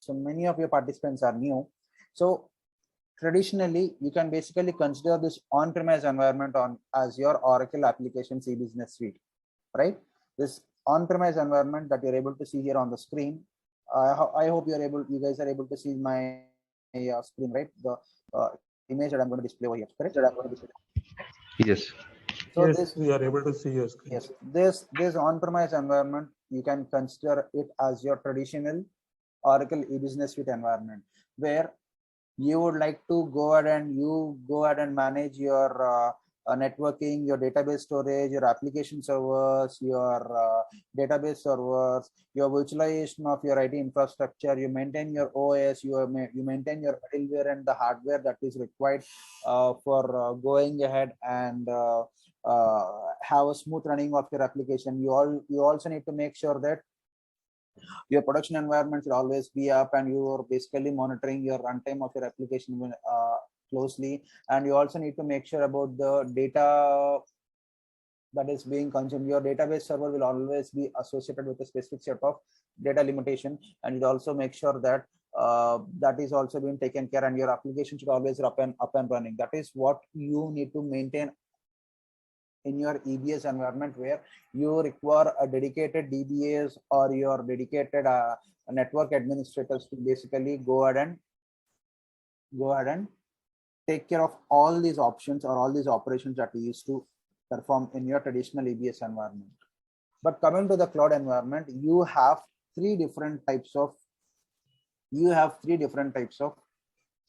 So many of your participants are new. So traditionally, you can basically consider this on-premise environment as your Oracle applications e-business suite, right? This on-premise environment that you're able to see here on the screen. I hope you guys are able to see my screen, right? The image that I'm going to display over here, correct? Yes. So yes, we are able to see your screen. Yes, this on-premise environment, you can consider it as your traditional Oracle e-business suite environment, where you would like to go ahead and manage your networking, your database storage, your application servers, your database servers, your virtualization of your IT infrastructure. You maintain your OS, you maintain your middleware and the hardware that is required for going ahead and have a smooth running of your application. You also need to make sure that your production environment should always be up, and you are basically monitoring your runtime of your application closely. And you also need to make sure about the data that is being consumed. Your database server will always be associated with a specific set of data limitation, and it also make sure that that is also being taken care, and your application should always be up and running. That is what you need to maintain in your EBS environment, where you require a dedicated DBAs or your dedicated network administrators to basically go ahead and take care of all these options or all these operations that we used to perform in your traditional EBS environment. But coming to the cloud environment, you have three different types of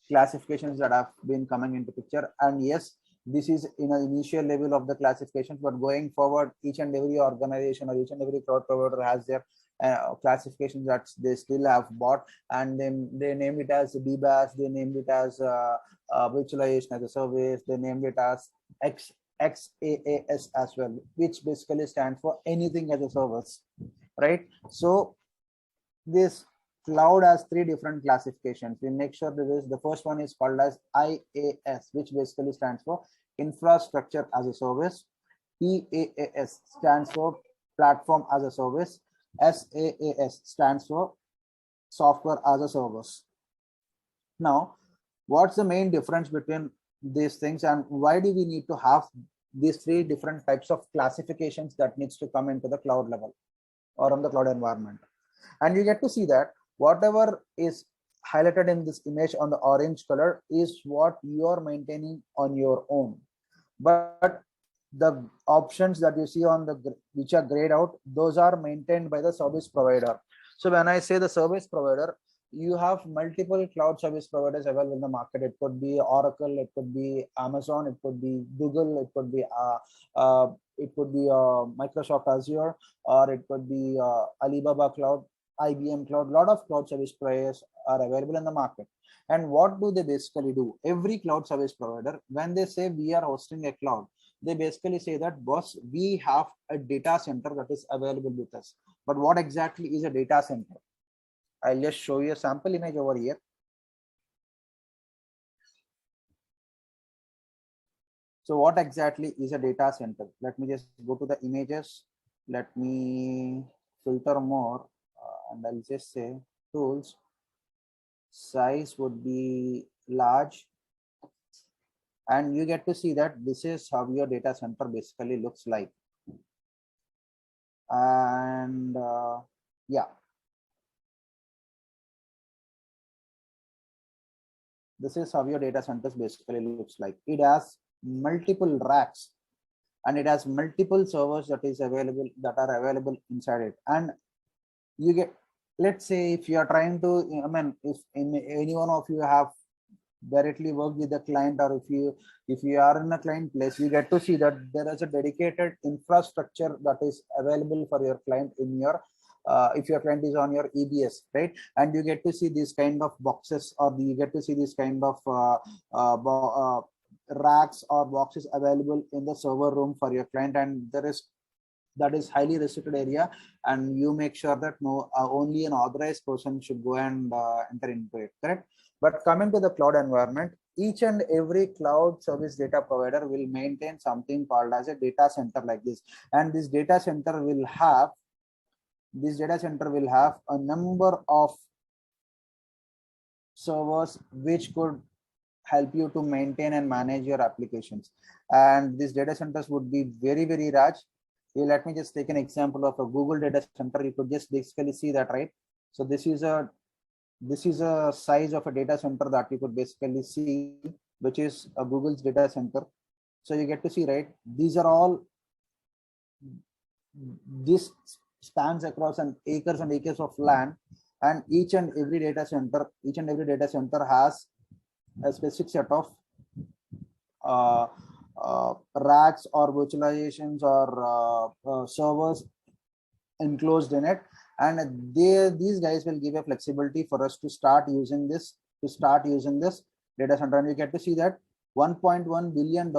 classifications that have been coming into picture. And yes, this is in an initial level of the classifications, but going forward, each and every organization or each and every cloud provider has their classifications that they still have bought, and then they name it as DBaaS, they named it as virtualization as a service, they named it as XaaS as well, which basically stands for anything as a service, right? So this cloud has three different classifications. We make sure that the first one is called as IaaS, which basically stands for infrastructure as a service. PaaS stands for platform as a service. SaaS stands for software as a service. Now, what's the main difference between these things, and why do we need to have these three different types of classifications that needs to come into the cloud level or on the cloud environment? And you get to see that whatever is highlighted in this image on the orange color is what you are maintaining on your own. But the options that you see on the which are grayed out, those are maintained by the service provider. So when I say the service provider, you have multiple cloud service providers available in the market. It could be Oracle, it could be Amazon, it could be Google, it could be Microsoft Azure, or it could be Alibaba Cloud, IBM Cloud. A lot of cloud service providers are available in the market. And what do they basically do? Every cloud service provider, when they say we are hosting a cloud, they basically say that, boss, we have a data center that is available with us. But what exactly is a data center? I'll just show you a sample image over here. So what exactly is a data center? Let me just go to the images. Let me filter more, and I'll just say tools. Size would be large. And you get to see that this is how your data center basically looks like. And yeah. This is how your data centers basically looks like. It has multiple racks, and it has multiple servers that are available inside it. And you get, let's say, if you are trying to, if any one of you have directly worked with the client, or if you are in a client place, you get to see that there is a dedicated infrastructure that is available for your client in your if your client is on your EBS, right? And you get to see these kind of boxes, or you get to see this kind of racks or boxes available in the server room for your client, and that is highly restricted area, and you make sure that only an authorized person should go and enter into it, correct? But coming to the cloud environment, each and every cloud service data provider will maintain something called as a data center like this, and this data center will have a number of servers which could help you to maintain and manage your applications. And these data centers would be very, very large. Let me just take an example of a Google data center. You could just basically see that, right? So this is a size of a data center that you could basically see, which is a Google's data center. So you get to see, right? These are all, this spans across an acres and acres of land, and each and every data center has a specific set of racks or virtualizations or servers enclosed in it, and these guys will give a flexibility for us to start using this data center. And we get to see that $1.1 billion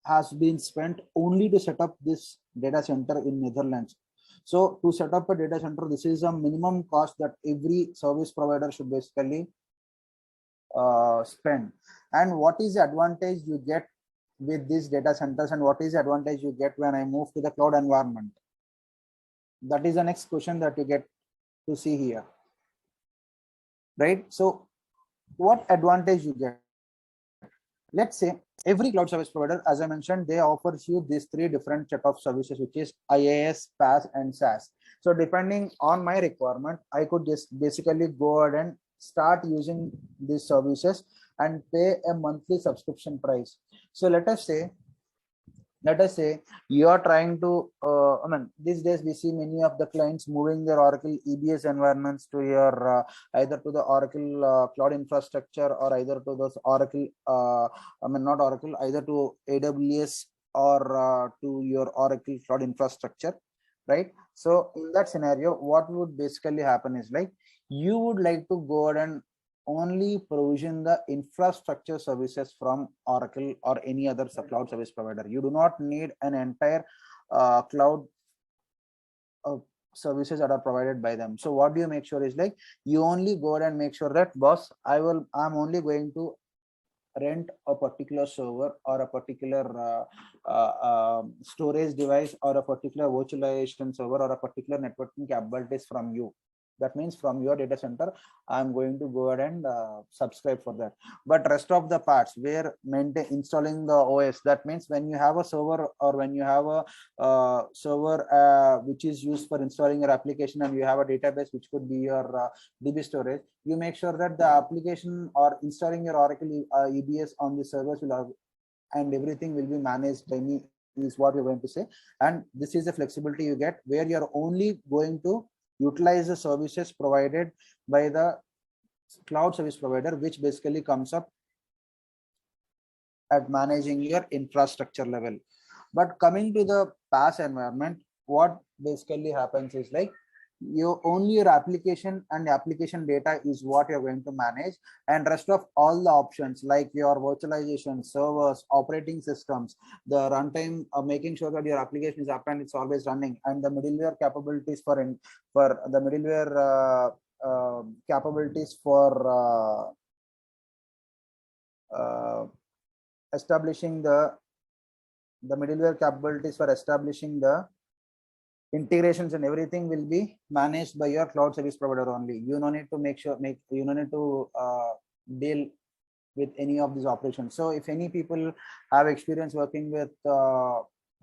has been spent only to set up this data center in Netherlands. So to set up a data center, this is a minimum cost that every service provider should basically spend. And what is the advantage you get with these data centers, and what is the advantage you get when I move to the cloud environment? That is the next question that you get to see here, right? So what advantage you get? Let's say every cloud service provider, as I mentioned, they offers you these three different set of services, which is IaaS, PaaS, and SaaS. So depending on my requirement, I could just basically go ahead and start using these services and pay a monthly subscription price. So let us say you are trying to these days we see many of the clients moving their Oracle EBS environments to your either to the Oracle cloud infrastructure, or either to those Oracle not Oracle, either to AWS or to your Oracle cloud infrastructure, right? So in that scenario, what would basically happen is, like, you would like to go ahead and only provision the infrastructure services from Oracle or any other cloud service provider. You do not need an entire cloud services that are provided by them. So what do you make sure is, like, you only go ahead and make sure that, boss, I'm only going to rent a particular server or a particular storage device or a particular virtualization server or a particular networking capabilities from you. That means from your data center, I'm going to go ahead and subscribe for that. But rest of the parts where installing the OS, that means when you have a server, or when you have a server which is used for installing your application, and you have a database which could be your DB storage, you make sure that the application or installing your Oracle EBS on the servers will have, and everything will be managed by me, is what we're going to say. And this is the flexibility you get, where you're only going to utilize the services provided by the cloud service provider, which basically comes up at managing your infrastructure level. But coming to the PaaS environment, what basically happens is, like, only your application and application data is what you're going to manage, and rest of all the options, like your virtualization, servers, operating systems, the runtime, making sure that your application is up and it's always running, and the middleware capabilities for the middleware capabilities for establishing the middleware capabilities for establishing the integrations and everything will be managed by your cloud service provider only. You don't need to you don't need to deal with any of these operations. So if any people have experience working with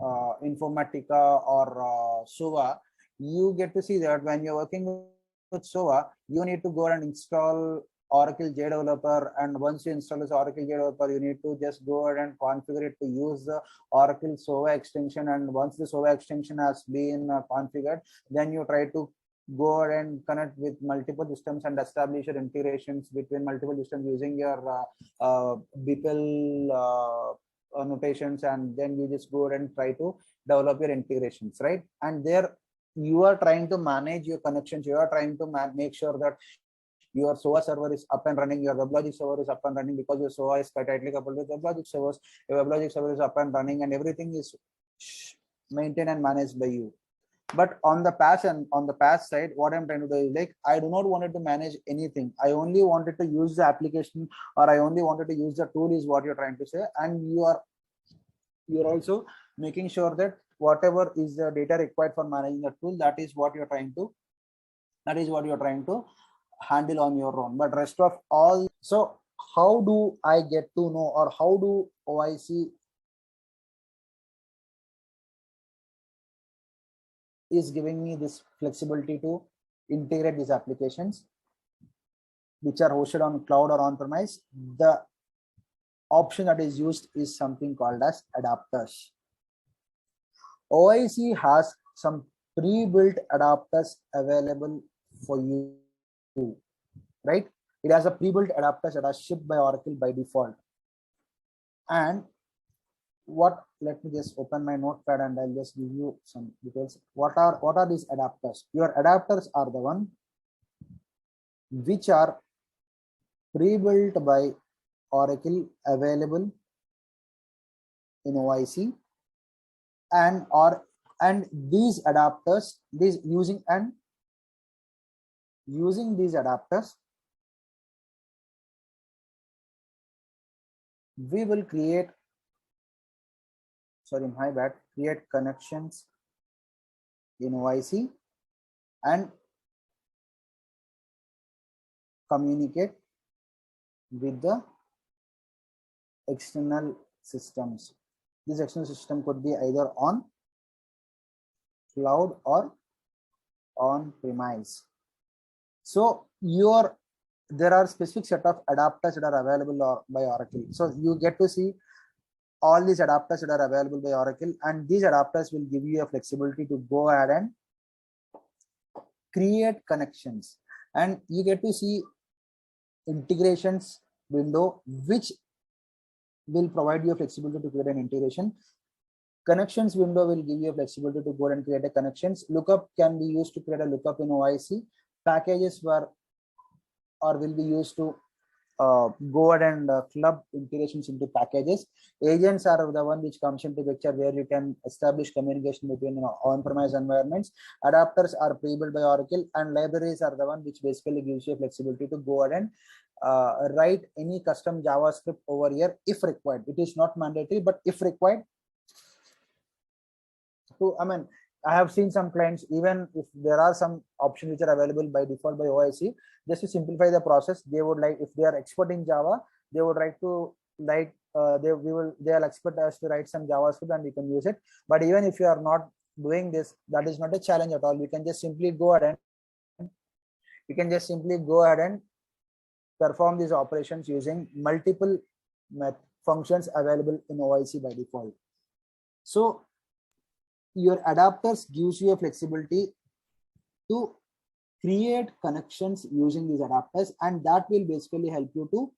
Informatica or SOA, you get to see that when you're working with SOA, you need to go and install Oracle JDeveloper, and once you install this Oracle JDeveloper, you need to just go ahead and configure it to use the Oracle SOA extension. And once the SOA extension has been configured, then you try to go ahead and connect with multiple systems and establish your integrations between multiple systems using your BPEL notations, and then you just go ahead and try to develop your integrations, right? And there you are trying to manage your connections, you are trying to make sure that your SOA server is up and running, your WebLogic server is up and running, because your SOA is quite tightly coupled with WebLogic servers. Your WebLogic server is up and running, and everything is maintained and managed by you. But on the PaaS side, what I'm trying to do is, like, I do not want to manage anything. I only wanted to use the application, or I only wanted to use the tool, is what you're trying to say. And you're also making sure that whatever is the data required for managing the tool, that is what you're trying to handle on your own, but rest of all. So how do I get to know, or how do OIC is giving me this flexibility to integrate these applications which are hosted on cloud or on premise? The option that is used is something called as adapters. OIC has some pre-built adapters available for you, right? It has a pre-built adapters that are shipped by Oracle by default. And let me just open my notepad and I'll just give you some details. What are these adapters? Your adapters are the one which are pre-built by Oracle, available in OIC, and these adapters, using these adapters, we will create connections in OIC and communicate with the external systems. This external system could be either on cloud or on premise. So there are specific set of adapters that are available by Oracle. So you get to see all these adapters that are available by Oracle, and these adapters will give you a flexibility to go ahead and create connections. And you get to see integrations window, which will provide you a flexibility to create an integration. Connections window will give you a flexibility to go and create a connections. Lookup can be used to create a lookup in OIC. Packages will be used to go ahead and club integrations into packages. Agents are the one which comes into picture, where you can establish communication between on-premise environments. Adapters are pre-built by Oracle, and libraries are the one which basically gives you flexibility to go ahead and write any custom JavaScript over here if required. It is not mandatory, but if required. So I have seen some clients, even if there are some options which are available by default by OIC, just to simplify the process, they would like, if they are expert in Java, they would like to they'll expect us to write some JavaScript and we can use it. But even if you are not doing this, that is not a challenge at all. You can just simply go ahead and perform these operations using multiple functions available in OIC by default. So your adapters gives you a flexibility to create connections using these adapters, and that will basically help you to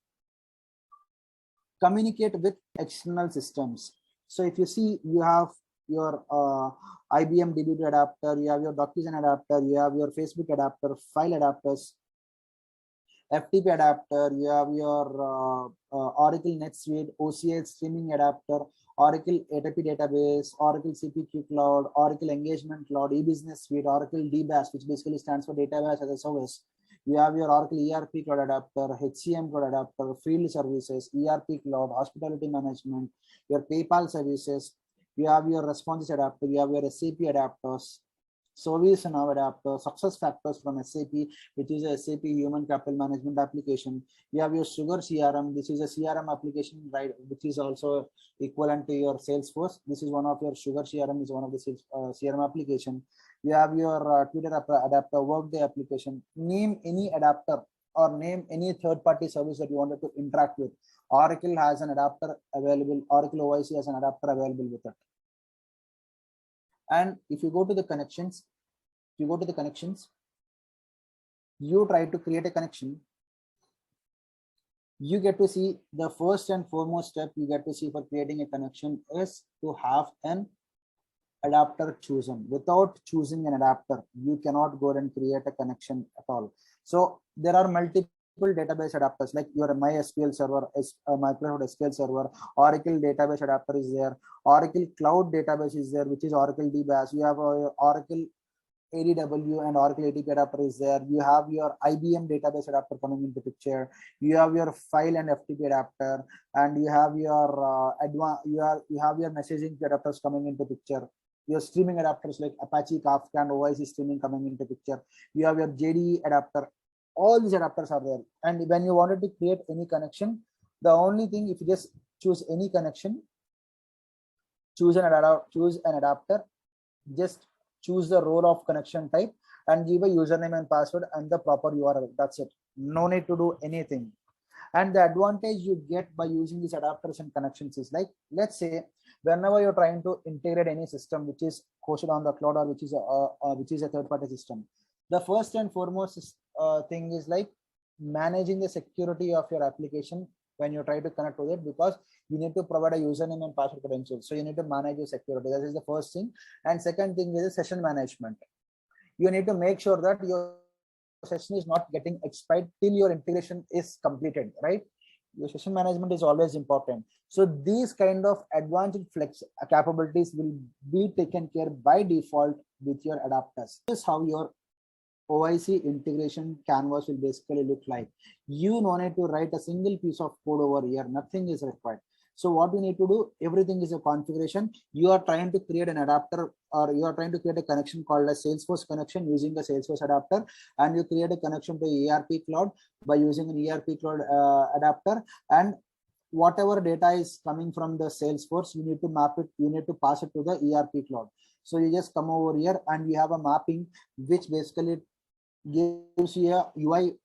communicate with external systems. So if you see, you have your IBM DB2 adapter, you have your DocuSign adapter, you have your Facebook adapter, file adapters, FTP adapter, you have your Oracle NetSuite, OCL streaming adapter, Oracle ATP database, Oracle CPQ cloud, Oracle engagement cloud, e-business suite, Oracle DBaaS, which basically stands for database as a service. You have your Oracle ERP cloud adapter, HCM cloud adapter, field services, ERP cloud, hospitality management, your PayPal services. You have your responses adapter, you have your SAP adapters, ServiceNow adapter, success factors from SAP, which is a SAP human capital management application. You have your Sugar CRM. This is a CRM application, right, which is also equivalent to your Salesforce. This is one of your Sugar CRM, is one of the CRM application. You have your Twitter adapter, Workday application. Name any adapter or name any third-party service that you wanted to interact with. Oracle has an adapter available. Oracle OIC has an adapter available with it. And if you go to the connections, you try to create a connection, you get to see the first and foremost step you get to see for creating a connection is to have an adapter chosen. Without choosing an adapter, you cannot go and create a connection at all. So there are multiple database adapters, like your MySQL server, Microsoft SQL server, Oracle database adapter is there, Oracle cloud database is there, which is Oracle DBaaS. You have Oracle ADW and Oracle ATP adapter is there. You have your IBM database adapter coming into picture. You have your file and FTP adapter, and you have your you have your messaging adapters coming into picture. Your streaming adapters like Apache Kafka and OIC streaming coming into picture. You have your JDE adapter all these adapters are there. And when you wanted to create any connection, the only thing, if you just choose any connection, choose an adapter, just choose the role of connection type and give a username and password and the proper URL. That's it. No need to do anything. And the advantage you get by using these adapters and connections is like, let's say whenever you're trying to integrate any system which is hosted on the cloud or which is a third-party system, the first and foremost thing is like managing the security of your application when you try to connect with it, because you need to provide a username and password credentials. So you need to manage your security. That is the first thing. And second thing is session management. You need to make sure that your session is not getting expired till your integration is completed, right? Your session management is always important. So these kind of advanced flex capabilities will be taken care by default with your adapters. This is how your OIC integration canvas will basically look like. You don't need to write a single piece of code over here. Nothing is required. So what you need to do, everything is a configuration. You are trying to create an adapter, or you are trying to create a connection called a Salesforce connection using the Salesforce adapter, and you create a connection to ERP cloud by using an ERP cloud adapter. And whatever data is coming from the Salesforce, you need to map it, you need to pass it to the ERP cloud. So you just come over here and we have a mapping which basically gives you a UI,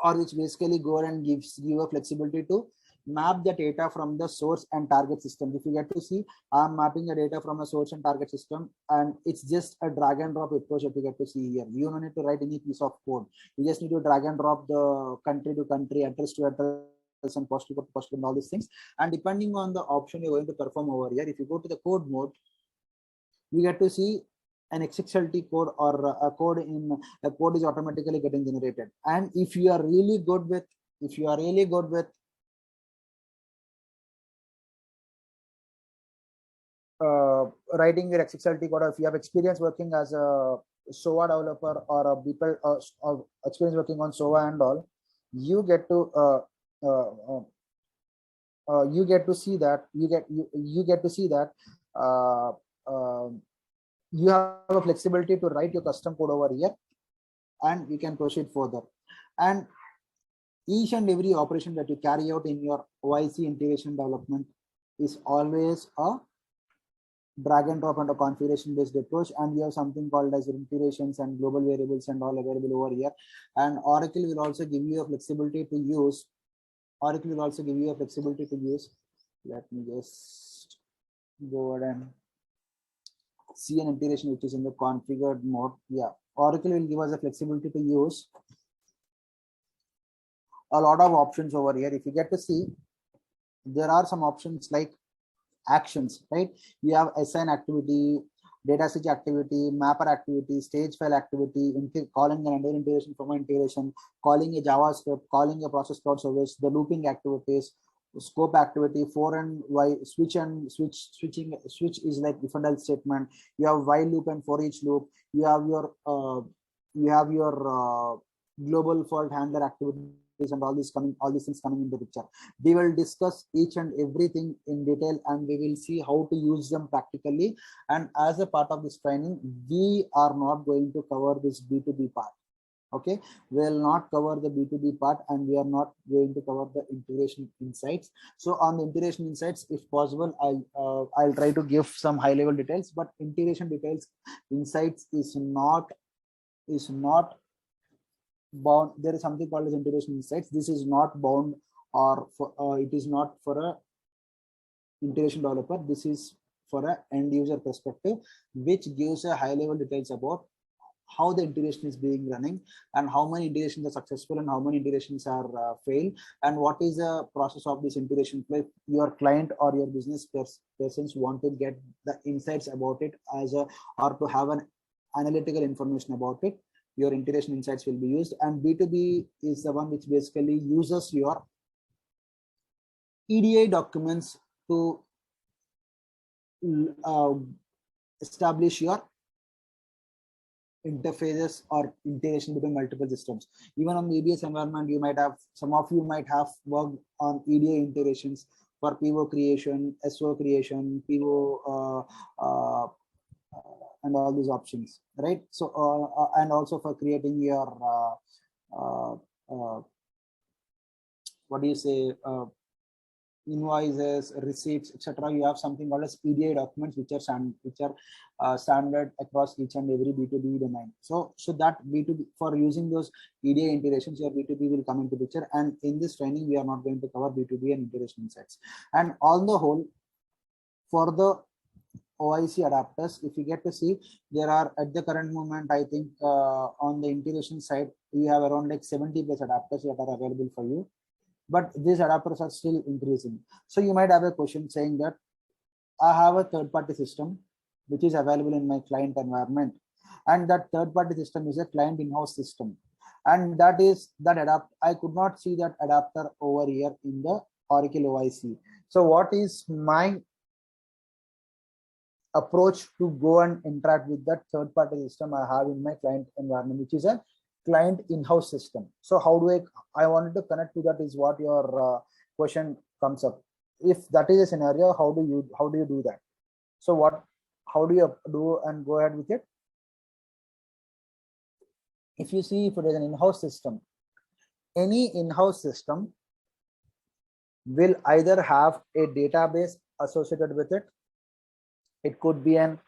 or which basically go and gives you a flexibility to map the data from the source and target system. If you get to see, I'm mapping the data from a source and target system, and it's just a drag and drop approach that you get to see here. You don't need to write any piece of code. You just need to drag and drop the country to country, address to address, and post to post, and all these things. And depending on the option you're going to perform over here, if you go to the code mode, you get to see an XXLT code, or a code is automatically getting generated. And if you are really good with writing your XXLT code, or if you have experience working as a SOA developer or a people experience working on SOA and all, you get to see that you have a flexibility to write your custom code over here, and we can proceed further. And each and every operation that you carry out in your OIC integration development is always a drag and drop and a configuration based approach. And we have something called as integrations and global variables and all available over here. And Oracle will also give you a flexibility to use. Let me just go ahead and see an integration which is in the configured mode. Yeah, Oracle will give us a flexibility to use a lot of options over here. If you get to see, there are some options like actions, right? You have assign activity, data switch activity, mapper activity, stage file activity, calling an under integration from an integration, calling a JavaScript, calling a process cloud service, the looping activities, scope activity, for and while switch is like if and else statement. You have while loop and for each loop. You have your global fault handler activities, and all these things coming into the picture. We will discuss each and everything in detail, and we will see how to use them practically. And as a part of this training, we are not going to cover this B2B part. Okay, we will not cover the B2B part, and we are not going to cover the integration insights. So on the integration insights, if possible, I'll try to give some high level details, but integration insights is not bound. There is something called as integration insights. This is not bound, or it is not for a integration developer. This is for a end user perspective, which gives a high level details about how the integration is being running, and how many integrations are successful and how many integrations are failed, and what is the process of this integration. If your client or your business persons want to get the insights about it or to have an analytical information about it, your integration insights will be used. And B2B is the one which basically uses your EDI documents to establish your interfaces or integration between multiple systems. Even on the EBS environment, some of you might have worked on EDI integrations for PO creation, SO creation, PO and all these options, right? So and also for creating your uh, uh, what do you say, invoices, receipts, etc. You have something called as EDI documents, which are standard across each and every B2B domain. So that B2B, for using those EDI integrations, your B2B will come into picture. And in this training, we are not going to cover B2B and integration insights. And on the whole, for the OIC adapters, if you get to see, there are at the current moment, I think on the integration side, we have around like 70 plus adapters that are available for you. But these adapters are still increasing. So you might have a question saying that I have a third-party system which is available in my client environment, and that third-party system is a client in-house system, and that I could not see that adapter over here in the Oracle OIC. So what is my approach to go and interact with that third-party system I have in my client environment, which is a client in-house system? So how do I wanted to connect to that is what your question comes up. If that is a scenario, how do you do that? So how do you do and go ahead with it? If you see, if it is an in-house system, any in-house system will either have a database associated with it. It could be an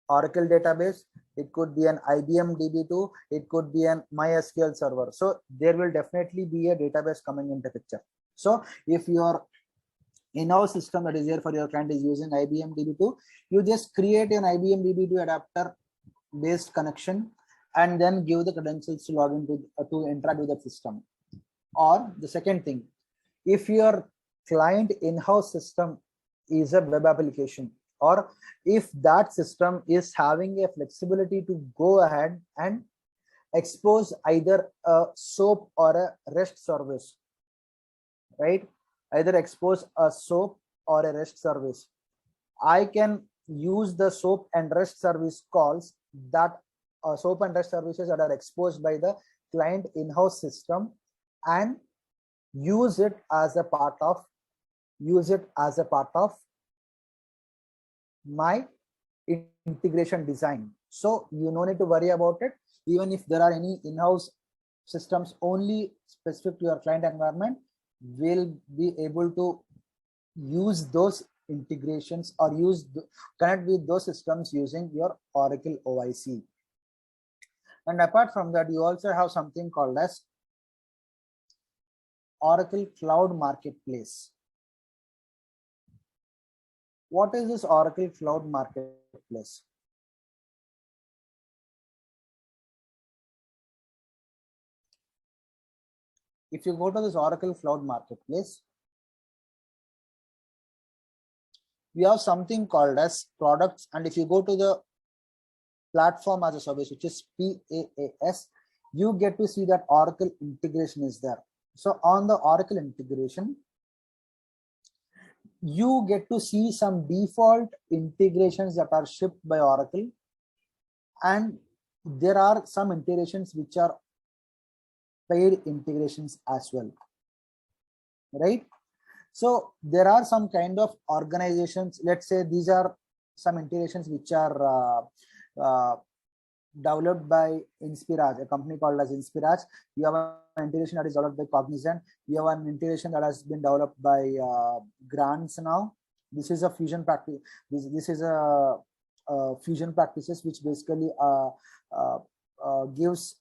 Oracle database, it could be an IBM DB2, it could be an MySQL server. So there will definitely be a database coming into picture. So if your in-house system that is there for your client is using IBM DB2, you just create an IBM DB2 adapter based connection and then give the credentials to log into to interact with the system. Or the second thing, if your client in-house system is a web application, or if that system is having a flexibility to go ahead and expose either a SOAP or a REST service, right? Either expose a SOAP or a REST service. I can use the SOAP and REST service calls that SOAP and REST services that are exposed by the client in-house system and use it as a part of my integration design. So you no need to worry about it. Even if there are any in-house systems only specific to your client environment, will be able to use those integrations or connect with those systems using your Oracle OIC. And apart from that, you also have something called as Oracle Cloud Marketplace. What is this Oracle Cloud Marketplace? If you go to this Oracle Cloud Marketplace, we have something called as products. And if you go to the platform as a service, which is PaaS, you get to see that Oracle integration is there. So on the Oracle integration, you get to see some default integrations that are shipped by Oracle, and there are some integrations which are paid integrations as well, right? So there are some kind of organizations, let's say these are some integrations which are developed by Inspiraj, a company called as Inspiraj. You have an integration that is developed by Cognizant. You have an integration that has been developed by Grants now. This is a fusion practice. This is a fusion practices which basically gives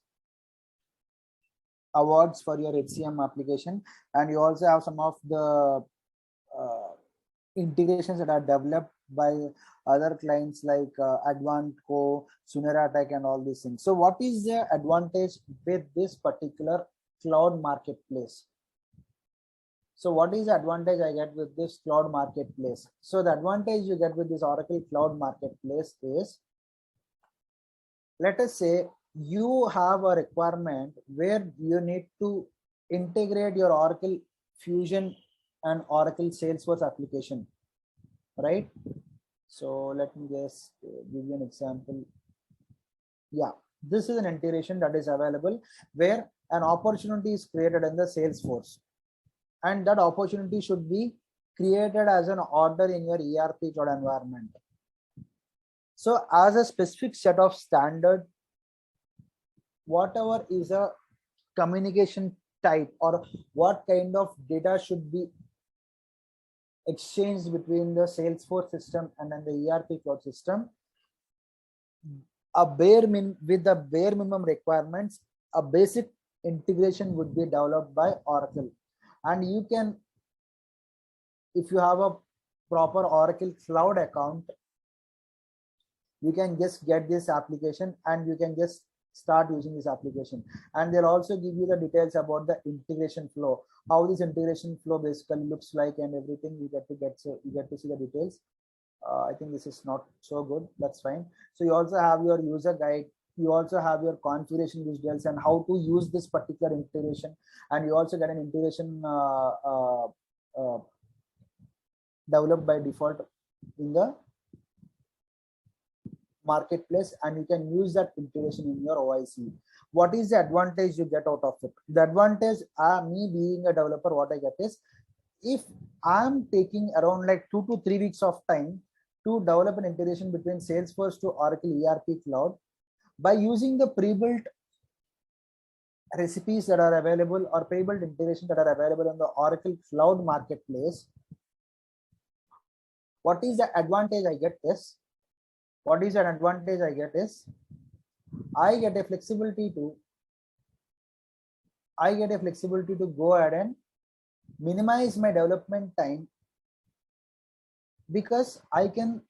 awards for your HCM application. And you also have some of the integrations that are developed by other clients like Advantco, Sunera Tech, and all these things. So what is the advantage with this particular cloud marketplace? So what is the advantage I get with this cloud marketplace? So the advantage you get with this Oracle Cloud Marketplace is, let us say you have a requirement where you need to integrate your Oracle Fusion and Oracle Salesforce application, right? So let me just give you an example. Yeah, this is an integration that is available where an opportunity is created in the Salesforce, and that opportunity should be created as an order in your ERP cloud environment. So as a specific set of standard, whatever is a communication type or what kind of data should be exchanged between the Salesforce system and then the ERP cloud system, with the bare minimum requirements, a basic integration would be developed by Oracle. And you can, if you have a proper Oracle cloud account, you can just get this application and you can just start using this application. And they'll also give you the details about the integration flow, how this integration flow basically looks like and everything. You get to see the details. I think this is not so good. That's fine. So you also have your user guide. You also have your configuration details and how to use this particular integration. And you also get an integration developed by default in the marketplace, and you can use that integration in your OIC. What is the advantage you get out of it? The advantage, me being a developer, what I get is, if I'm taking around like 2 to 3 weeks of time to develop an integration between Salesforce to Oracle ERP Cloud, by using the pre-built recipes that are available or pre-built integration that are available in the Oracle Cloud Marketplace, what is the advantage I get is, I get a flexibility to go ahead and minimize my development time, because I can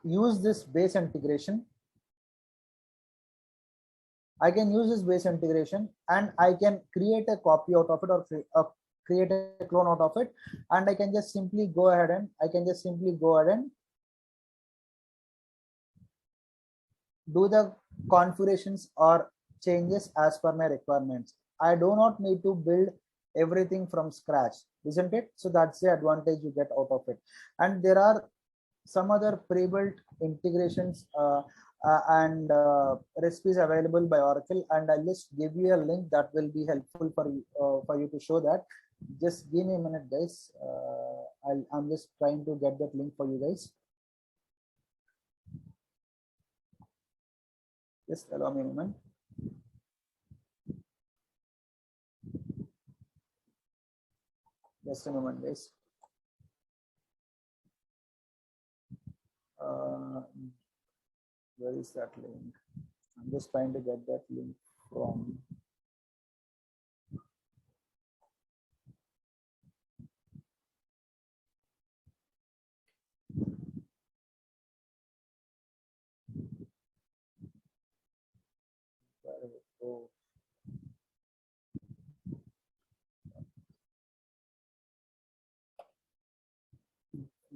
use this base integration. And I can create a copy out of it or create a clone out of it, and I can just simply go ahead and do the configurations or changes as per my requirements. I do not need to build everything from scratch, isn't it? So that's the advantage you get out of it. And there are some other pre-built integrations and recipes available by Oracle, and I'll just give you a link that will be helpful for you to show that. Just give me a minute, guys. I'm just trying to get that link for you guys. Just allow me a moment. Just a moment, guys. Where is that link? I'm just trying to get that link from.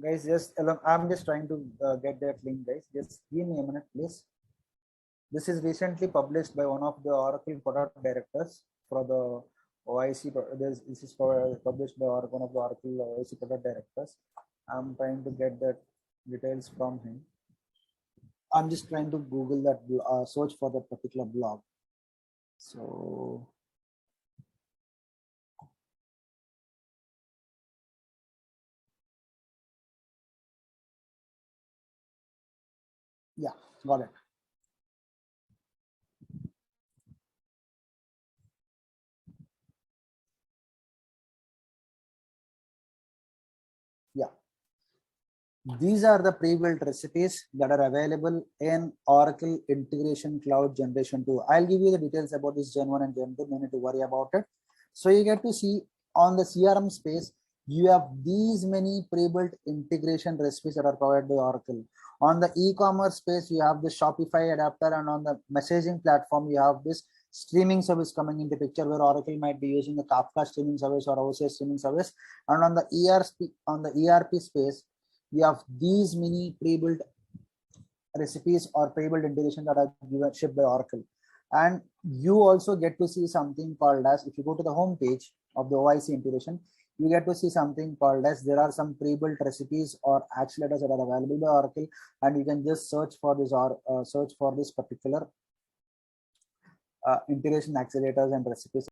Guys, I'm just trying to get that link, guys. Just give me a minute, please. This is recently published by one of the Oracle product directors for the OIC. This is published by one of the Oracle OIC product directors. I'm trying to get that details from him. I'm just trying to Google that, search for that particular blog. So yeah, got it. Yeah. These are the pre-built recipes that are available in Oracle Integration Cloud Generation 2. I'll give you the details about this Gen 1 and Gen 2. No need to worry about it. So you get to see on the CRM space, you have these many pre-built integration recipes that are provided by Oracle. On the e-commerce space, you have the Shopify adapter, and on the messaging platform, you have this streaming service coming into picture, where Oracle might be using the Kafka streaming service or OCS streaming service. And on the ERP space, we have these many pre-built recipes or pre-built integration that are shipped by Oracle. And you also get to see something called as, if you go to the home page of the OIC integration, you get to see something called as, there are some pre-built recipes or accelerators that are available by Oracle, and you can just search for this or search for this particular integration accelerators and recipes.